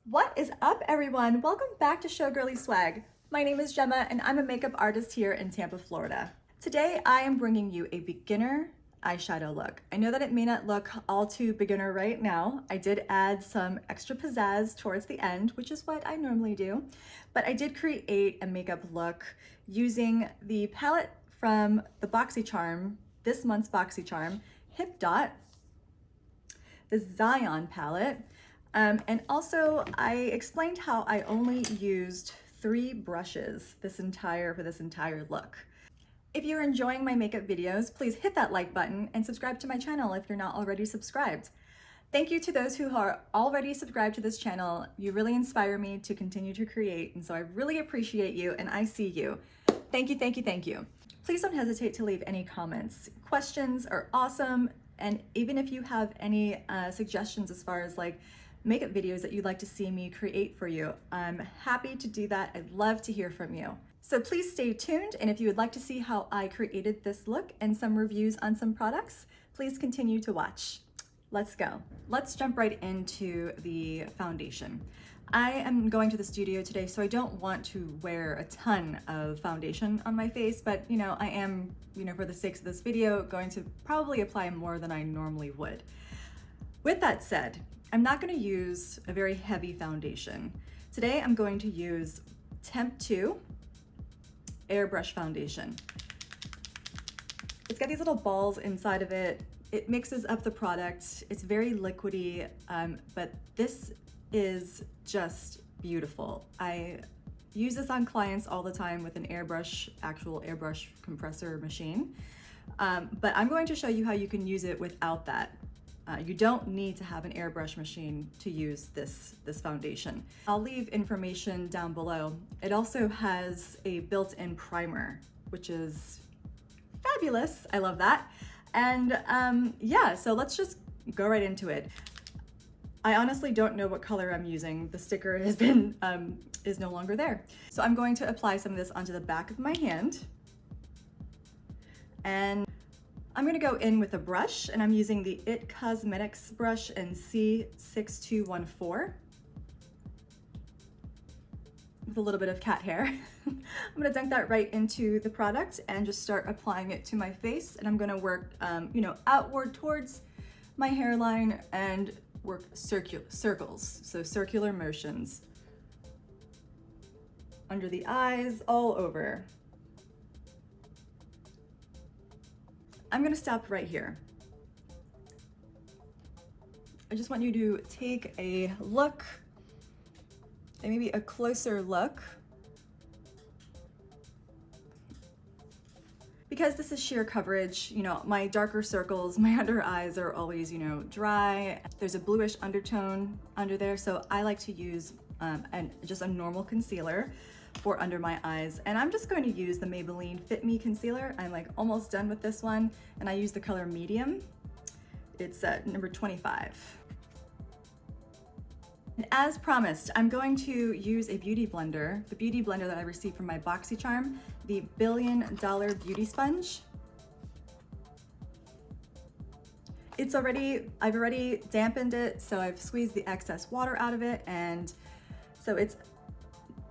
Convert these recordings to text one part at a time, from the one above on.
What is up, everyone? Welcome back to Showgirly Swag. My name is Gemma and I'm a makeup artist here in Tampa, Florida. Today I am bringing you a beginner eyeshadow look. I know that it may not look all too beginner right now. I did add some extra pizzazz towards the end, which is what I normally do, but I did create a makeup look using the palette from the BoxyCharm, this month's BoxyCharm, HipDot, the Zion palette. And also I explained how I only used 3 brushes for this entire look. If you're enjoying my makeup videos, please hit that like button and subscribe to my channel if you're not already subscribed. Thank you to those who are already subscribed to this channel. You really inspire me to continue to create, and so I really appreciate you and I see you. Thank you, thank you, thank you. Please don't hesitate to leave any comments. Questions are awesome, and even if you have any suggestions as far as like makeup videos that you'd like to see me create for you, I'm happy to do that. I'd love to hear from you. So please stay tuned, and if you would like to see how I created this look and some reviews on some products, please continue to watch. Let's go. Let's jump right into the foundation. I am going to the studio today, so I don't want to wear a ton of foundation on my face, but I am, for the sakes of this video, going to probably apply more than I normally would. With that said, I'm not going to use a very heavy foundation. Today I'm going to use Temp 2 Airbrush Foundation. It's got these little balls inside of it. It mixes up the product. It's very liquidy, but this is just beautiful. I use this on clients all the time with an actual airbrush compressor machine, but I'm going to show you how you can use it without that. You don't need to have an airbrush machine to use this foundation. I'll leave information down below. It also has a built-in primer, which is fabulous. I love that. And yeah, so let's just go right into it. I honestly don't know what color I'm using. The sticker has been, is no longer there. So I'm going to apply some of this onto the back of my hand. And I'm gonna go in with a brush, and I'm using the IT Cosmetics brush in C6214 with a little bit of cat hair. I'm gonna dunk that right into the product and just start applying it to my face. And I'm gonna work, outward towards my hairline and work circles, so circular motions under the eyes, all over. I'm gonna stop right here. I just want you to take a look, and maybe a closer look, because this is sheer coverage. My darker circles, my under eyes are always, dry. There's a bluish undertone under there, so I like to use just a normal concealer for under my eyes. And I'm just going to use the Maybelline Fit Me concealer. I'm like almost done with this one, and I use the color medium. It's number 25. And as promised, I'm going to use a beauty blender, the beauty blender that I received from my BoxyCharm, the $1 Billion Beauty Sponge. I've already dampened it, so I've squeezed the excess water out of it, and so it's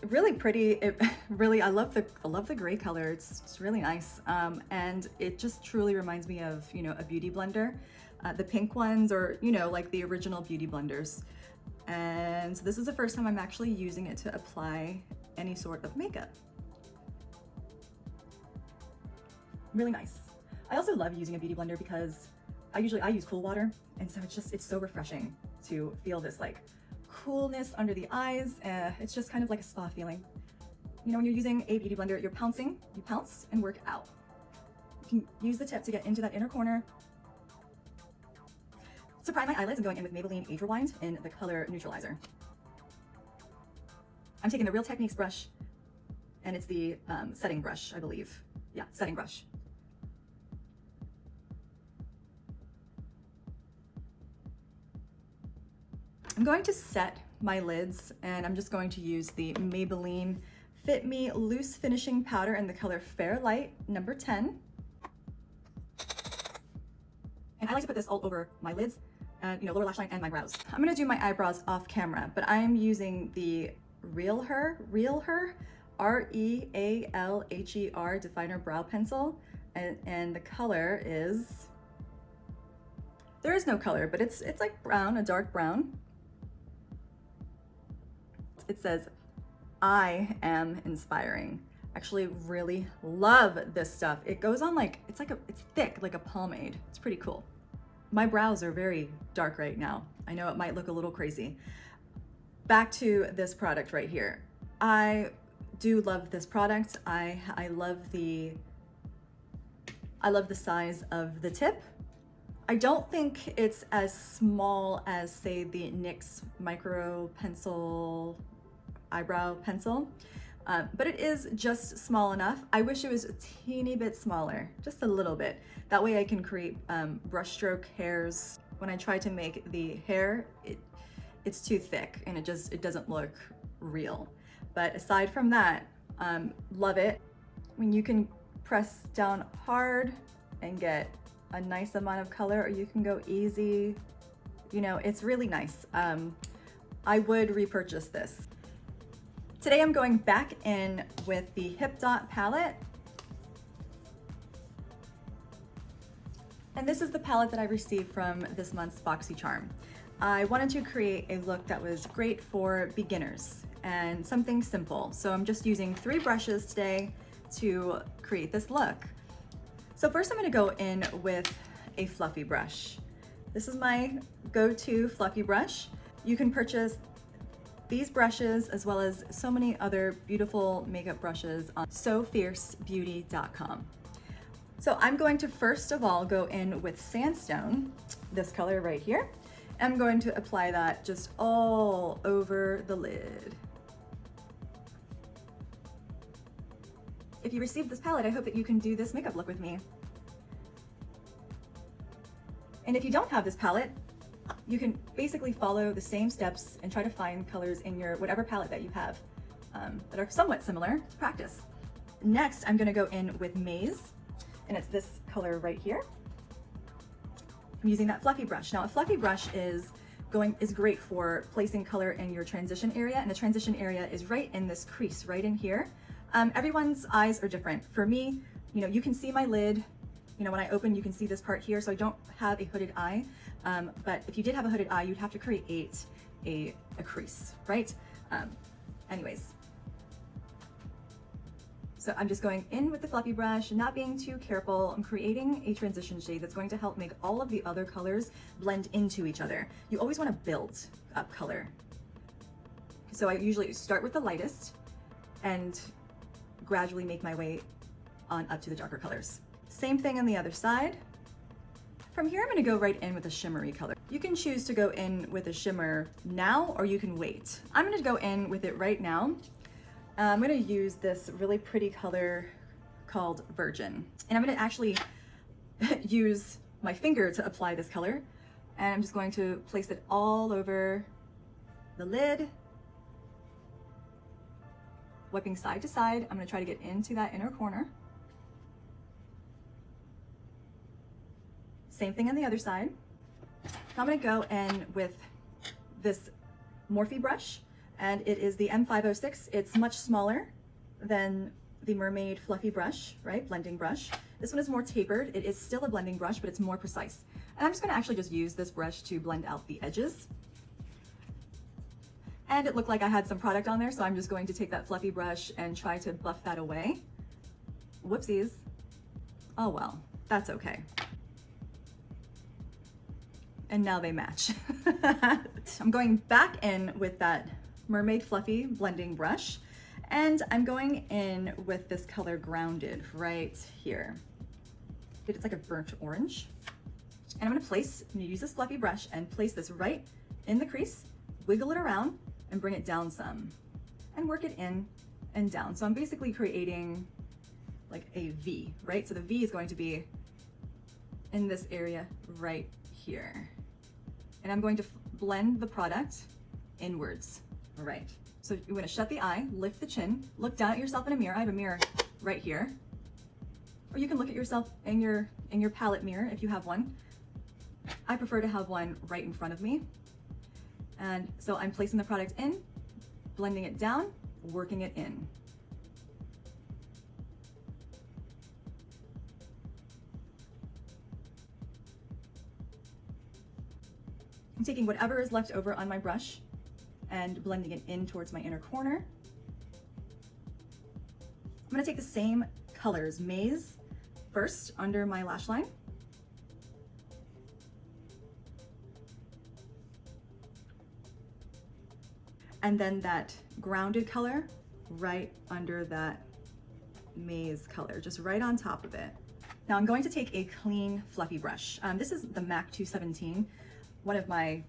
really pretty. I love the gray color. It's really nice, and it just truly reminds me of a beauty blender, the pink ones, or like the original beauty blenders. And so this is the first time I'm actually using it to apply any sort of makeup. Really nice. I also love using a beauty blender because I use cool water, and so it's so refreshing to feel this like coolness under the eyes. It's just kind of like a spa feeling. When you're using a beauty blender, you pounce and work out. You can use the tip to get into that inner corner. To prime my eyelids, I'm going in with Maybelline Age Rewind in the color Neutralizer. I'm taking the Real Techniques brush, and it's the setting brush, I believe. Yeah, setting brush. I'm going to set my lids, and I'm just going to use the Maybelline Fit Me Loose Finishing Powder in the color Fair Light, number 10. And I like to put this all over my lids and lower lash line and my brows. I'm gonna do my eyebrows off camera, but I am using the Realher, R-E-A-L-H-E-R definer brow pencil, and the color is, there is no color, but it's like brown, a dark brown. It says, I am inspiring. Actually really love this stuff. It goes on like, it's thick, like a pomade. It's pretty cool. My brows are very dark right now. I know it might look a little crazy. Back to this product right here. I do love this product. I love the size of the tip. I don't think it's as small as, say, the NYX micro pencil eyebrow pencil, but it is just small enough. I wish it was a teeny bit smaller, just a little bit. That way I can create brush stroke hairs. When I try to make the hair, it's too thick and it doesn't look real. But aside from that, love it. When you can press down hard and get a nice amount of color, or you can go easy, it's really nice. I would repurchase this. Today I'm going back in with the HipDot palette. And this is the palette that I received from this month's BoxyCharm. I wanted to create a look that was great for beginners and something simple. So I'm just using 3 brushes today to create this look. So first I'm gonna go in with a fluffy brush. This is my go-to fluffy brush. You can purchase these brushes as well as so many other beautiful makeup brushes on sofiercebeauty.com. So I'm going to first of all go in with Sandstone, this color right here. I'm going to apply that just all over the lid. If you received this palette, I hope that you can do this makeup look with me. And if you don't have this palette, you can basically follow the same steps and try to find colors in your whatever palette that you have that are somewhat similar. Practice. Next, I'm gonna go in with Maze, and it's this color right here. I'm using that fluffy brush. Now, a fluffy brush is great for placing color in your transition area, and the transition area is right in this crease, right in here. Everyone's eyes are different. For me, you can see my lid. When I open, you can see this part here, so I don't have a hooded eye. But if you did have a hooded eye, you'd have to create a crease, right? Anyways. So I'm just going in with the fluffy brush, not being too careful. I'm creating a transition shade that's going to help make all of the other colors blend into each other. You always want to build up color. So I usually start with the lightest and gradually make my way on up to the darker colors. Same thing on the other side. From here, I'm gonna go right in with a shimmery color. You can choose to go in with a shimmer now, or you can wait. I'm gonna go in with it right now. I'm gonna use this really pretty color called Virgin. And I'm gonna actually use my finger to apply this color. And I'm just going to place it all over the lid. Wiping side to side, I'm gonna try to get into that inner corner. Same thing on the other side. Now I'm gonna go in with this Morphe brush, and it is the M506. It's much smaller than the Mermaid fluffy brush, right? Blending brush. This one is more tapered. It is still a blending brush, but it's more precise. And I'm just gonna actually just use this brush to blend out the edges. And it looked like I had some product on there, so I'm just going to take that fluffy brush and try to buff that away. Whoopsies. Oh well, that's okay. And now they match. I'm going back in with that Mermaid Fluffy blending brush, and I'm going in with this color Grounded right here. It's like a burnt orange. And I'm gonna use this fluffy brush and place this right in the crease, wiggle it around, and bring it down some, and work it in and down. So I'm basically creating like a V, right? So the V is going to be in this area right here. And I'm going to blend the product inwards, right? So you're gonna shut the eye, lift the chin, look down at yourself in a mirror. I have a mirror right here. Or you can look at yourself in your palette mirror if you have one. I prefer to have one right in front of me. And so I'm placing the product in, blending it down, working it in. I'm taking whatever is left over on my brush and blending it in towards my inner corner. I'm gonna take the same colors, Maze first under my lash line. And then that grounded color right under that Maze color, just right on top of it. Now I'm going to take a clean, fluffy brush. This is the MAC 217, one of my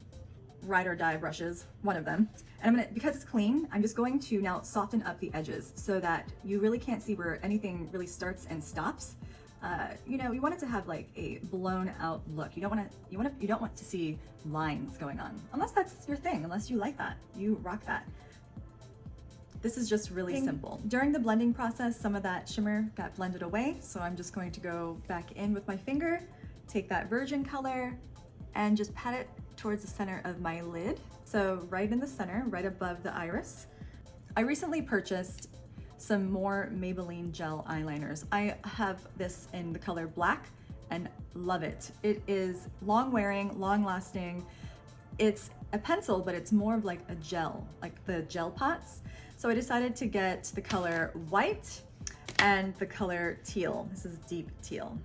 ride or die brushes, one of them. And I'm gonna, because it's clean, I'm just going to now soften up the edges so that you really can't see where anything really starts and stops. You know, you want it to have like a blown out look. You don't want to see lines going on, unless that's your thing, unless you like that, you rock that. This is just really simple. During the blending process, some of that shimmer got blended away, so I'm just going to go back in with my finger, take that virgin color, and just pat it towards the center of my lid. So right in the center, right above the iris. I recently purchased some more Maybelline gel eyeliners. I have this in the color black and love it. It is long wearing, long lasting. It's a pencil, but it's more of like a gel, like the gel pots. So I decided to get the color white and the color teal. This is deep teal.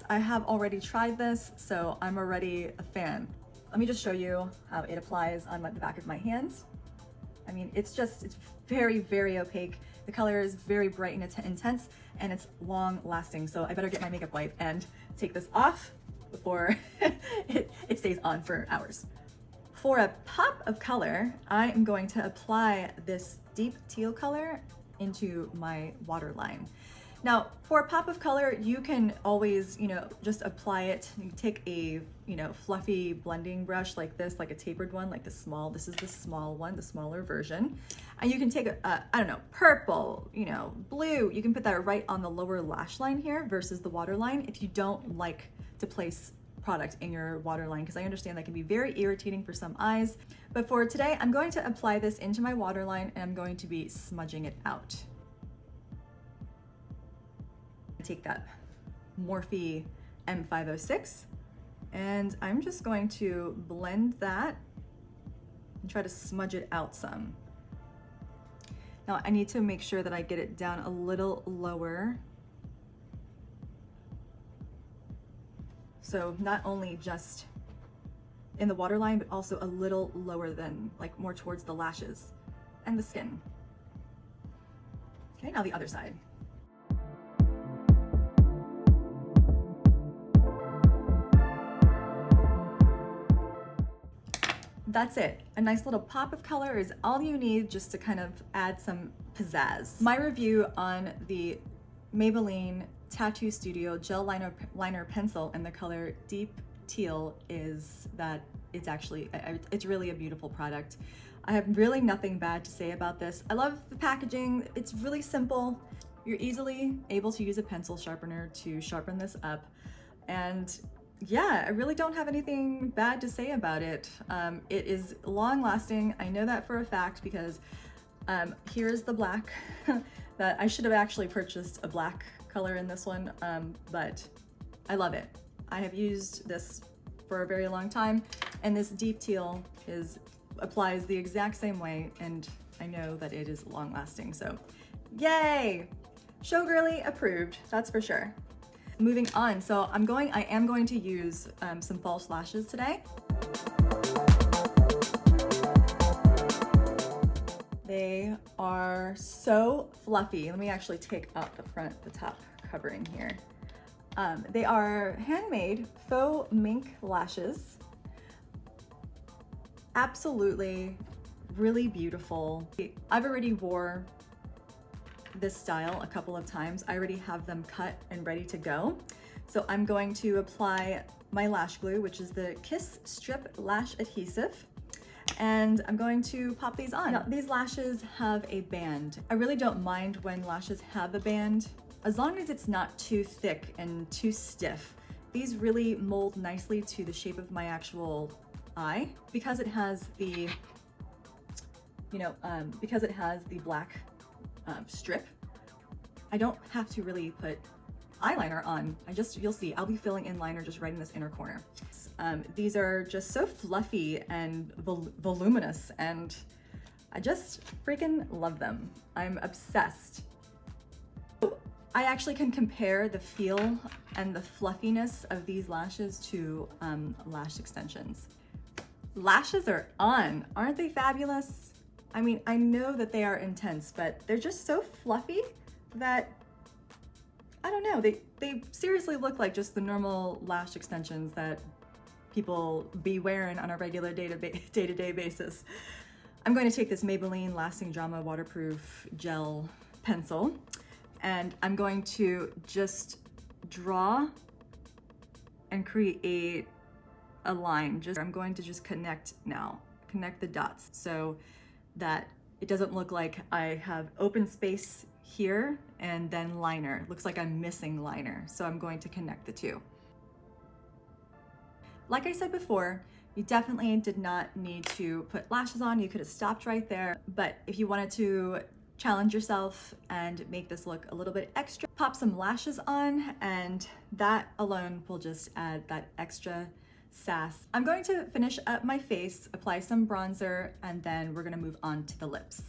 I have already tried this, so I'm already a fan. Let me just show you how it applies on the back of my hands. I mean, it's very, very opaque. The color is very bright and intense, and it's long lasting. So I better get my makeup wipe and take this off before it stays on for hours. For a pop of color, I am going to apply this deep teal color into my waterline. Now, for a pop of color, you can always, just apply it. You take a, fluffy blending brush like this, like a tapered one, like this is the small one, the smaller version. And you can take I don't know, purple, blue. You can put that right on the lower lash line here versus the waterline if you don't like to place product in your waterline, because I understand that can be very irritating for some eyes. But for today, I'm going to apply this into my waterline and I'm going to be smudging it out. Take that Morphe M506 and I'm just going to blend that and try to smudge it out some. Now I need to make sure that I get it down a little lower. So not only just in the waterline, but also a little lower than, like more towards the lashes and the skin. Okay, now the other side. That's it. A nice little pop of color is all you need just to kind of add some pizzazz. My review on the Maybelline Tattoo Studio Gel Liner Pencil in the color Deep Teal is that it's really a beautiful product. I have really nothing bad to say about this. I love the packaging. It's really simple. You're easily able to use a pencil sharpener to sharpen this up. And yeah, I really don't have anything bad to say about it. It is long lasting. I know that for a fact because here's the black that I should have actually purchased a black color in this one, but I love it. I have used this for a very long time, and this deep teal applies the exact same way, and I know that it is long lasting, so yay! Showgirly approved, that's for sure. Moving on, so I am going to use some false lashes today. They are so fluffy. Let me actually take out the top covering here. They are handmade faux mink lashes. Absolutely, really beautiful. I've already wore this style a couple of times. I already have them cut and ready to go. So I'm going to apply my lash glue, which is the Kiss Strip Lash Adhesive. And I'm going to pop these on. Now, these lashes have a band. I really don't mind when lashes have a band, as long as it's not too thick and too stiff. These really mold nicely to the shape of my actual eye because it has the, because it has the black strip. I don't have to really put eyeliner on. You'll see, I'll be filling in liner just right in this inner corner. These are just so fluffy and voluminous, and I just freaking love them. I'm obsessed. I actually can compare the feel and the fluffiness of these lashes to lash extensions. Lashes are on, aren't they fabulous? I mean, I know that they are intense, but they're just so fluffy that, I don't know, they seriously look like just the normal lash extensions that people be wearing on a regular day-to-day basis. I'm going to take this Maybelline Lasting Drama Waterproof Gel Pencil, and I'm going to just draw and create a line. I'm going to just connect the dots so that it doesn't look like I have open space here and then liner. It looks like I'm missing liner, so I'm going to connect the two. Like I said before, you definitely did not need to put lashes on. You could have stopped right there, but if you wanted to challenge yourself and make this look a little bit extra, pop some lashes on, and that alone will just add that extra sass. I'm going to finish up my face, apply some bronzer, and then we're gonna move on to the lips.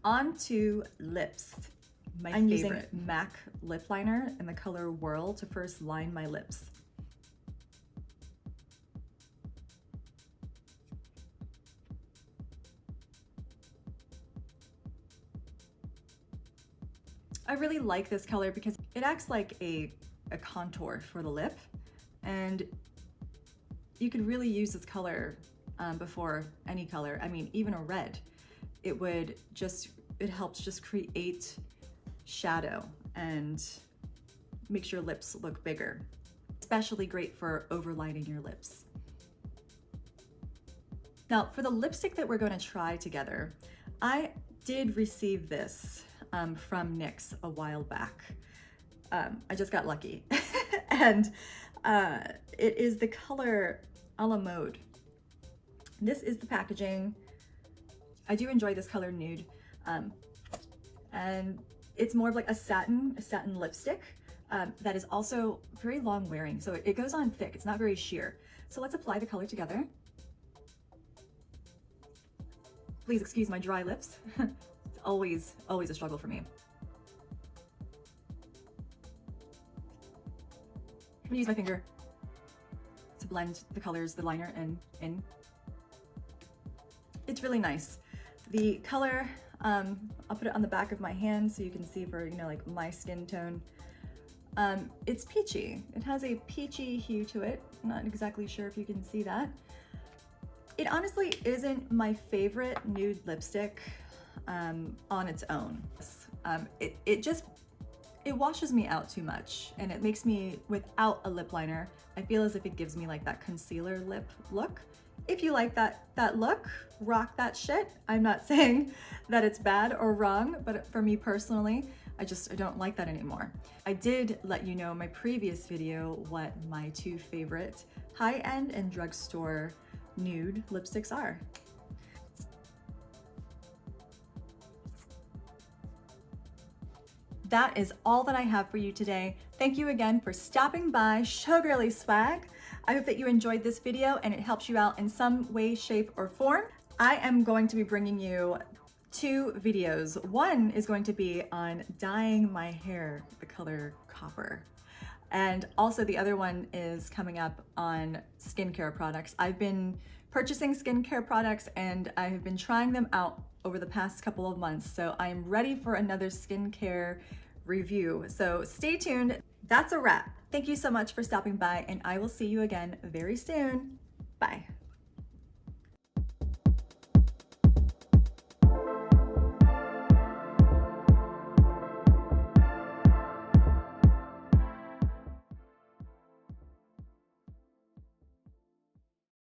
On to lips. I'm using MAC lip liner in the color Whirl to first line my lips. I really like this color because it acts like a contour for the lip, and you could really use this color before any color. I mean, even a red. It helps just create shadow and makes your lips look bigger. Especially great for overlining your lips. Now, for the lipstick that we're going to try together, I did receive this from NYX a while back. I just got lucky. And it is the color a la mode. This is the packaging. I do enjoy this color nude, and it's more of like a satin lipstick that is also very long wearing, so it goes on thick. It's not very sheer. So let's apply the color together. Please excuse my dry lips. It's always a struggle for me. I'm gonna use my finger to blend the colors, the liner in. It's really nice. The color, I'll put it on the back of my hand so you can see for, like my skin tone. It's peachy. It has a peachy hue to it. I'm not exactly sure if you can see that. It honestly isn't my favorite nude lipstick on its own. It washes me out too much, and it makes me, without a lip liner, I feel as if it gives me like that concealer lip look. If you like that look, rock that shit. I'm not saying that it's bad or wrong, but for me personally, I don't like that anymore. I did let you know in my previous video what my two favorite high-end and drugstore nude lipsticks are. That is all that I have for you today. Thank you again for stopping by Showgirly Swag. I hope that you enjoyed this video and it helps you out in some way, shape, or form. I am going to be bringing you two videos. One is going to be on dyeing my hair the color copper. And also the other one is coming up on skincare products. I've been purchasing skincare products, and I have been trying them out over the past couple of months. So I'm ready for another skincare review. So stay tuned. That's a wrap. Thank you so much for stopping by, and I will see you again very soon. Bye.